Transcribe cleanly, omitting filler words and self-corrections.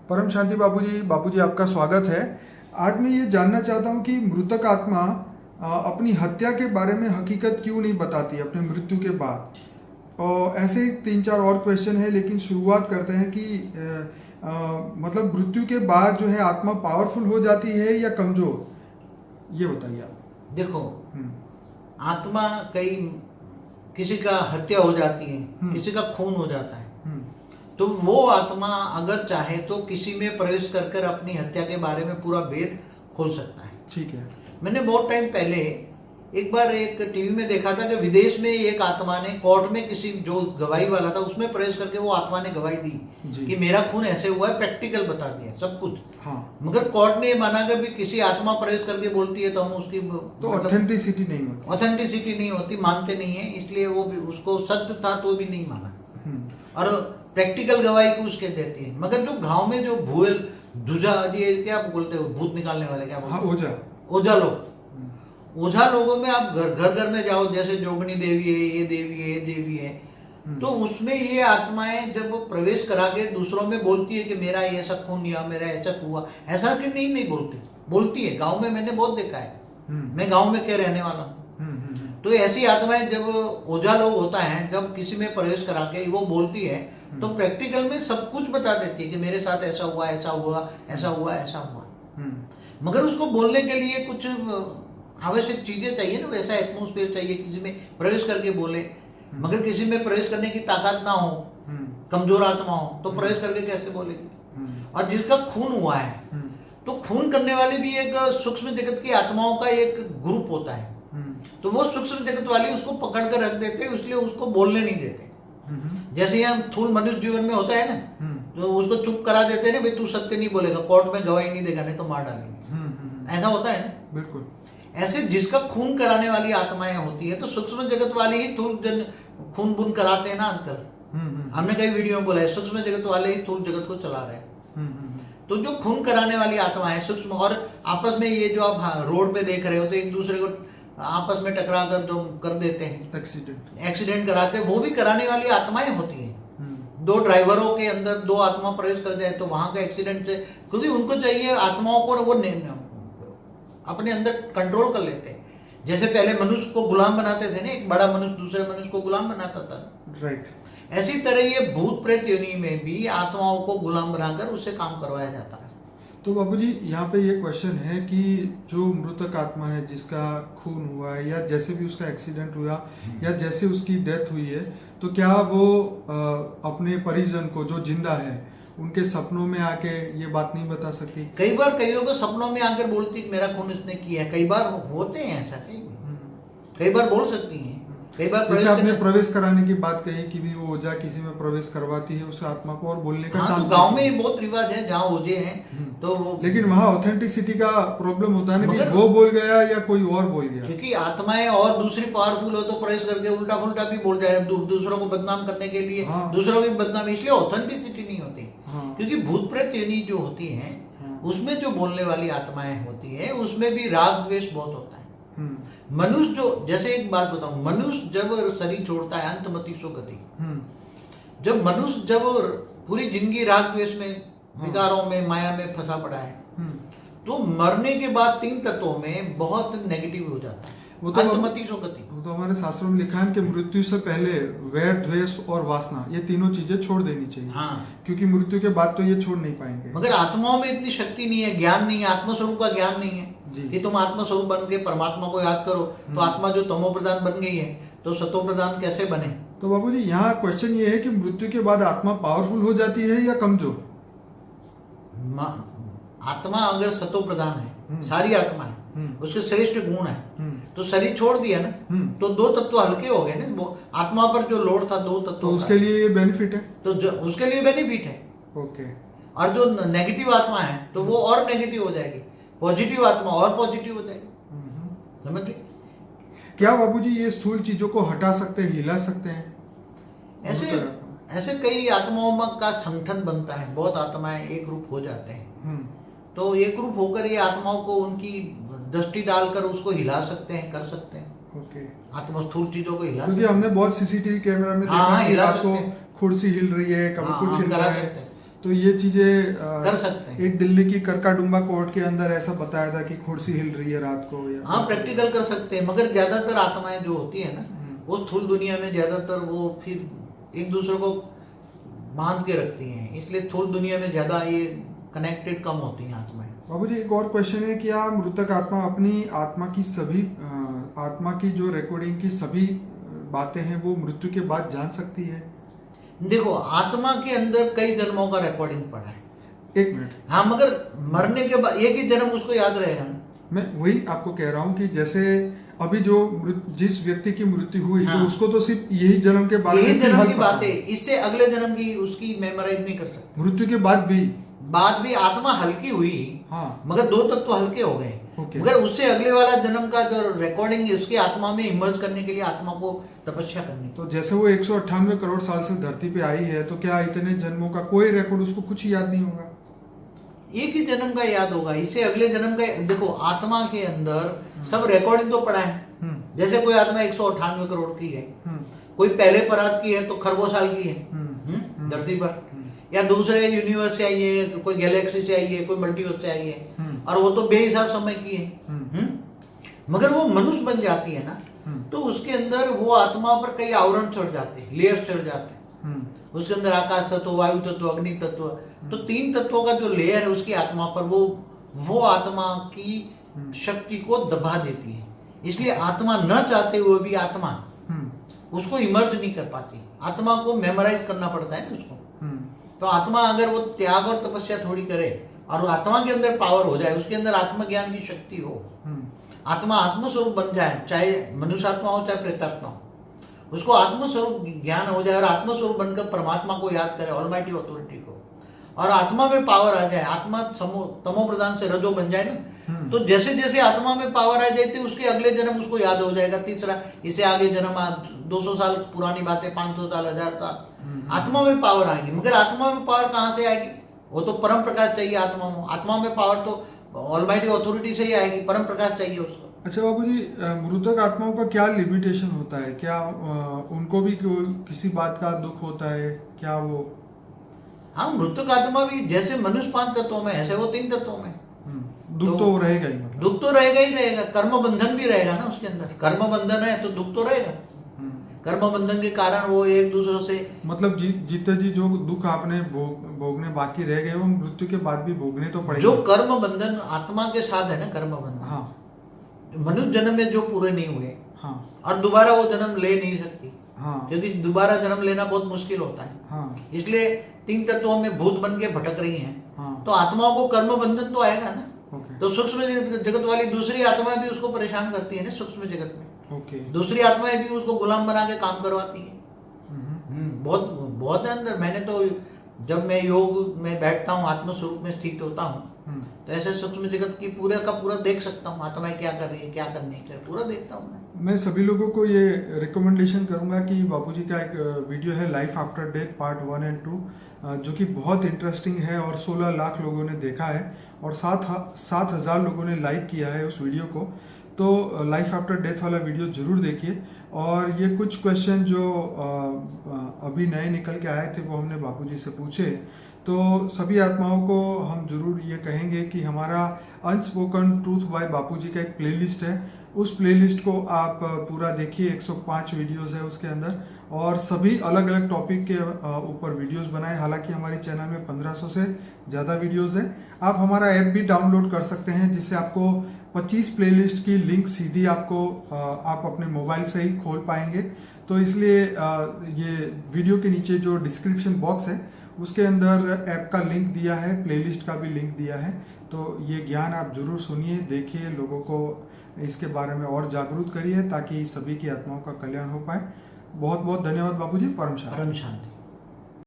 परम शांति बाबूजी आपका स्वागत है। आज मैं ये जानना चाहता हूँ कि मृतक आत्मा अपनी हत्या के बारे में हकीकत क्यों नहीं बताती अपने मृत्यु के बाद। और ऐसे ही 3-4 और क्वेश्चन है, लेकिन शुरुआत करते हैं कि मतलब मृत्यु के बाद जो है आत्मा पावरफुल हो जाती है या कमजोर, ये बताइए आप। देखो, आत्मा किसी का हत्या हो जाती है, किसी का खून हो जाता है, तो वो आत्मा अगर चाहे तो किसी में प्रवेश कर कर अपनी हत्या के बारे में पूरा भेद खोल सकता है। ठीक है। मैंने बहुत टाइम पहले एक बार एक टीवी में देखा था कि विदेश में एक आत्मा ने कोर्ट में किसी जो गवाही वाला था उसमें प्रवेश करके वो आत्मा ने गवाही दी कि मेरा खून ऐसे हुआ है, प्रैक्टिकल बता दिया सब कुछ। हाँ। मगर कोर्ट ने ये माना कि भी किसी आत्मा प्रवेश करके बोलती है तो हम उसकी तो ऑथेंटिसिटी नहीं होती। ऑथेंटिसिटी नहीं होती, मानते नहीं है, इसलिए वो भी उसको सत्य था तो भी नहीं माना। और प्रैक्टिकल गवाही को उसके देती है। मगर जो गांव में जो भूल दुजा, ये क्या बोलते हो, भूत निकालने वाले क्या बोलते हैं? ओझा। ओझा लोग। ओझा लोगों में आप घर में जाओ, जैसे जोगनी देवी है, ये देवी है, ये देवी है, तो उसमें ये आत्माएं जब प्रवेश करा के दूसरों में बोलती है कि मेरा ऐसा खून या मेरा ऐसा हुआ, ऐसा कि नहीं बोलती है। गांव में मैंने बहुत देखा है, मैं गांव में क्या रहने वाला हूँ। तो ऐसी आत्माएं जब ओझा लोग होता है, जब किसी में प्रवेश करा के वो बोलती है तो प्रैक्टिकल में सब कुछ बता देती है कि मेरे साथ ऐसा हुआ, ऐसा हुआ, ऐसा हुआ, ऐसा हुआ। मगर उसको बोलने के लिए कुछ आवश्यक चीजें चाहिए ना, वैसा एटमोस्फेयर चाहिए, किसी में प्रवेश करके बोले। मगर किसी में प्रवेश करने की ताकत ना हो, कमजोर आत्मा हो, तो प्रवेश करके कैसे बोलेगी? और जिसका खून हुआ है, तो खून करने वाली भी एक सूक्ष्म जगत की आत्माओं का एक ग्रुप होता है, तो वो सूक्ष्म जगत वाली उसको पकड़ कर रख देते हैं, इसलिए उसको बोलने नहीं देते। जैसे हम थूल मनुष्य जीवन में होता है ना, तो उसको चुप करा देते हैं ना, भाई तू सत्य नहीं बोलेगा, कोर्ट में गवाही नहीं देगा, नहीं तो मार डालेंगे, ऐसा होता है ना। बिल्कुल। ऐसे जिसका खून कराने वाली आत्माएं होती है, तो सूक्ष्म जगत वाले ही थूल खून बुन कराते हैं ना अंतर। हमने कई वीडियो में बोला है, सूक्ष्म जगत वाले ही थूल जगत को चला रहे हैं। तो जो खून कराने वाली आत्मा है सूक्ष्म, और आपस में ये जो आप रोड पे देख रहे हो, तो एक दूसरे को आपस में टकरा कर जो कर देते हैं, एक्सीडेंट कराते हैं, वो भी कराने वाली आत्माएं होती हैं। दो ड्राइवरों के अंदर दो आत्मा प्रवेश कर जाए तो वहां का एक्सीडेंट से, क्योंकि उनको चाहिए आत्माओं को वो अपने अंदर कंट्रोल कर लेते हैं। जैसे पहले मनुष्य को गुलाम बनाते थे ना, एक बड़ा मनुष्य दूसरे मनुष्य को गुलाम बनाता था, राइट। ऐसी तरह ये भूत प्रेत योनि में भी आत्माओं को गुलाम बनाकर उससे काम करवाया जाता है। तो बाबूजी यहाँ पे ये क्वेश्चन है कि जो मृतक आत्मा है, जिसका खून हुआ है या जैसे भी उसका एक्सीडेंट हुआ या जैसे उसकी डेथ हुई है, तो क्या वो अपने परिजन को जो जिंदा है उनके सपनों में आके ये बात नहीं बता सकती? कई बार कईयों को सपनों में आकर बोलती मेरा खून इसने किया है, कई बार होते हैं ऐसा, कई बार बोल सकती हैं, कई बार जैसे आपने प्रवेश कराने की बात कही कि भी वो ओझा किसी में प्रवेश करवाती है उस आत्मा को, और बोलने का चांस। तो गांव में ये बहुत रिवाज है जहाँ ओझे हैं, तो लेकिन वहाँ ऑथेंटिसिटी का प्रॉब्लम होता है ना, कि वो बोल गया या कोई और बोल गया। क्योंकि आत्माएं और दूसरी पावरफुल हो तो प्रवेश करके उल्टा फुल्टा भी बोल जाए, दूसरों को बदनाम करने के लिए। दूसरों की बदनाम, इसलिए ऑथेंटिसिटी नहीं होती। क्योंकि भूत प्रेत योनि जो होती है उसमें जो बोलने वाली आत्माएं होती है, उसमें भी राग द्वेष बहुत होता है। मनुष्य जो, जैसे एक बात बताऊं, मनुष्य जब शरीर छोड़ता है अंतमति सो गति, जब मनुष्य जब पूरी जिंदगी राग द्वेष में, विकारों में, माया में फंसा पड़ा है, तो मरने के बाद 3 तत्वों में बहुत नेगेटिव हो जाता है, वो तो अंतमति सो गति। वो तो हमारे शास्त्रों में लिखा है कि मृत्यु से पहले वैर, द्वेष और वासना, ये तीनों चीजें छोड़ देनी चाहिए। क्योंकि मृत्यु के बाद तो ये छोड़ नहीं पाएंगे। मगर आत्माओं में इतनी शक्ति नहीं है, ज्ञान नहीं है, आत्मस्वरूप का ज्ञान नहीं है कि तुम आत्मस्वरूप बन के परमात्मा को याद करो। तो आत्मा जो तमो प्रधान बन गई है, तो सतो प्रधान कैसे बने? तो बाबूजी यहाँ क्वेश्चन ये है कि मृत्यु के बाद आत्मा पावरफुल हो जाती है या कमजोर? आत्मा अगर सतो प्रधान है, सारी आत्मा है, उसके श्रेष्ठ गुण है, तो शरीर छोड़ दिया ना, तो 2 तत्व हल्के हो गए ना। आत्मा पर जो लोड था 2 तत्व, तो उसके लिए ये बेनिफिट है, तो उसके लिए बेनिफिट है। ओके। और जो नेगेटिव आत्मा है तो वो और नेगेटिव हो जाएगी, पॉजिटिव आत्मा और पॉजिटिव हो जाएगी। समझ रहे? क्या बाबूजी ये स्थूल चीजों को हटा सकते हैं, हिला सकते हैं? ऐसे कई आत्माओं का संगठन बनता है, बहुत आत्माएं एक रूप हो जाते हैं, तो एक रूप होकर ये आत्माओं को उनकी दृष्टि डालकर उसको हिला सकते हैं, कर सकते हैं। ओके। आत्मा स्थूल चीजों को हिला, क्योंकि हमने बहुत सीसीटीवी कैमरा में देखा कि रात को कुर्सी हिल रही है, कभी कुछ हिल रहा है, तो ये चीजें कर सकते हैं। एक दिल्ली की करकाडुम्बा कोर्ट के अंदर ऐसा बताया था कि कुर्सी हिल रही है रात को, या हाँ, प्रैक्टिकल कर सकते हैं, मगर ज्यादातर आत्माएं जो होती है ना, वो स्थूल दुनिया में ज्यादातर वो फिर एक दूसरे को बांध के रखती हैं, इसलिए स्थूल दुनिया में ज्यादा ये कनेक्टेड कम होती हैं आत्माएं। बाबूजी, एक और क्वेश्चन है, क्या मृतक आत्मा अपनी आत्मा की जो रिकॉर्डिंग की सभी बातें हैं वो मृत्यु के बाद जान सकती है? देखो, आत्मा के अंदर कई जन्मों का रिकॉर्डिंग पड़ा है। एक मिनट, हाँ, मगर मरने के बाद एक ही जन्म उसको याद रहेगा ना। मैं वही आपको कह रहा हूँ कि जैसे अभी जो जिस व्यक्ति की मृत्यु हुई, हाँ। तो उसको तो सिर्फ यही जन्म के बारे में यही जन्म फिलहाल की पता बात है, इससे अगले जन्म की उसकी मेमोराइज नहीं कर सकते। मृत्यु के बाद भी आत्मा हल्की हुई, हाँ, मगर दो तत्व हल्के हो गए, ओके। मगर उससे अगले वाला जन्म का जो रिकॉर्डिंग इसकी आत्मा में इमर्ज करने के लिए आत्मा को तपस्या करनी। तो जैसे वो 198 करोड़ साल से धरती पे आई है, तो क्या इतने जन्मों का कोई रिकॉर्ड उसको कुछ याद नहीं होगा? एक ही जन्म का याद होगा, इससे अगले जन्म का। देखो, आत्मा के अंदर सब रिकॉर्डिंग तो पड़ा है। जैसे कोई आत्मा 198 करोड़ की है, कोई पहले परात की है तो खरबों साल की है धरती पर, या दूसरे यूनिवर्स से आई है, तो कोई गैलेक्सी से आई है, कोई मल्टीवर्स से आई है, और वो तो बेहिसाब समय की है। मगर वो मनुष्य बन जाती है ना, तो उसके अंदर वो आत्मा पर कई आवरण चढ़ जाते हैं, लेयर्स चढ़ जाते हैं। उसके अंदर आकाश तत्व, वायु तत्व, अग्नि तत्व, तो 3 तत्वों का जो लेयर है उसकी आत्मा पर, वो आत्मा की शक्ति को दबा देती है। इसलिए आत्मा न चाहते हुए भी आत्मा उसको इमर्ज नहीं कर पाती। आत्मा को मेमोराइज करना पड़ता है ना उसको। तो आत्मा अगर वो त्याग और तपस्या थोड़ी करे और आत्मा के अंदर पावर हो जाए, उसके अंदर आत्मज्ञान की शक्ति हो, आत्मा आत्मस्वरूप बन जाए, चाहे मनुष्य आत्मा हो चाहे प्रेतात्मा हो, उसको आत्मस्वरूप ज्ञान हो जाए और आत्मस्वरूप बनकर परमात्मा को याद करे, ऑलमाइटी अथॉरिटी को, और आत्मा में पावर आ जाए, आत्मा तमो प्रधान से रजो बन जाए ना, तो जैसे जैसे आत्मा में पावर आ जाती है उसके अगले जन्म उसको याद हो जाएगा। तीसरा, इससे आगे जन्म 200 साल पुरानी बातें, 500 साल, 1000 साल, आत्मा में पावर आएगी। मगर आत्मा में पावर कहाँ से आएगी? वो तो परम प्रकाश चाहिए आत्मा में। आत्मा में पावर तो ऑलमाइटी अथॉरिटी से ही आएगी, परम प्रकाश चाहिए उसको। अच्छा बाबूजी, मृतक आत्माओं का क्या लिमिटेशन होता है? क्या उनको भी किसी बात का दुख होता है? क्या वो? हाँ, मृतक आत्मा भी जैसे मनुष्य 5 तत्वों में, ऐसे वो 3 तत्वों में। दुख तो रहेगा ही, मतलब दुख तो रहेगा ही रहेगा। कर्म बंधन भी रहेगा ना उसके अंदर। कर्म बंधन है तो दुख तो रहेगा। कर्म बंधन के कारण वो एक दूसरे से, मतलब जीते जी जो दुख आपने भोगने बाकी रह गए वो मृत्यु के बाद भी भोगने तो पड़ेगा। जो कर्म बंधन आत्मा के साथ है ना, कर्म बंधन, हाँ, मनुष्य जन्म में जो पूरे नहीं हुए, हाँ, और दोबारा वो जन्म ले नहीं सकती, हाँ, क्योंकि दोबारा जन्म लेना बहुत मुश्किल होता है। हाँ, इसलिए 3 तत्वों में भूत बन के भटक रही हैं। हाँ, तो आत्माओं को कर्म बंधन तो आएगा ना। ओके। तो सूक्ष्म जगत वाली दूसरी आत्माएं भी उसको परेशान करती है ना सूक्ष्म जगत में। ओके। दूसरी आत्माएं भी उसको गुलाम बना के काम करवाती है। बहुत बहुत है अंदर। मैंने तो जब मैं योग में बैठता हूँ, आत्मस्वरूप में स्थित होता हूँ, तो ऐसे सूक्ष्म जगत की पूरा का पूरा देख सकता हूँ, आत्माएं क्या कर रही है, क्या करनी है, पूरा देखता हूँ मैं सभी लोगों को ये रिकमेंडेशन करूंगा कि बापूजी का एक वीडियो है लाइफ आफ्टर डेथ पार्ट 1 और 2, जो कि बहुत इंटरेस्टिंग है और 16 लाख लोगों ने देखा है और 7,000 लोगों ने लाइक किया है उस वीडियो को। तो लाइफ आफ्टर डेथ वाला वीडियो जरूर देखिए। और ये कुछ क्वेश्चन जो अभी नए निकल के आए थे वो हमने बापूजी से पूछे, तो सभी आत्माओं को हम जरूर ये कहेंगे कि हमारा अनस्पोकन ट्रूथ बाय बापूजी का एक प्लेलिस्ट है, उस प्लेलिस्ट को आप पूरा देखिए। 105 वीडियोस है उसके अंदर और सभी अलग अलग टॉपिक के ऊपर वीडियोस बनाए। हालांकि हमारे चैनल में 1500 से ज़्यादा वीडियोस है। आप हमारा ऐप भी डाउनलोड कर सकते हैं जिससे आपको 25 प्लेलिस्ट की लिंक सीधी आपको आप अपने मोबाइल से ही खोल पाएंगे। तो इसलिए ये वीडियो के नीचे जो डिस्क्रिप्शन बॉक्स है उसके अंदर ऐप का लिंक दिया है, प्लेलिस्ट का भी लिंक दिया है। तो ये ज्ञान आप जरूर सुनिए, देखिए, लोगों को इसके बारे में और जागरूक करिए ताकि सभी की आत्माओं का कल्याण हो पाए। बहुत बहुत धन्यवाद बापूजी। परम शांति।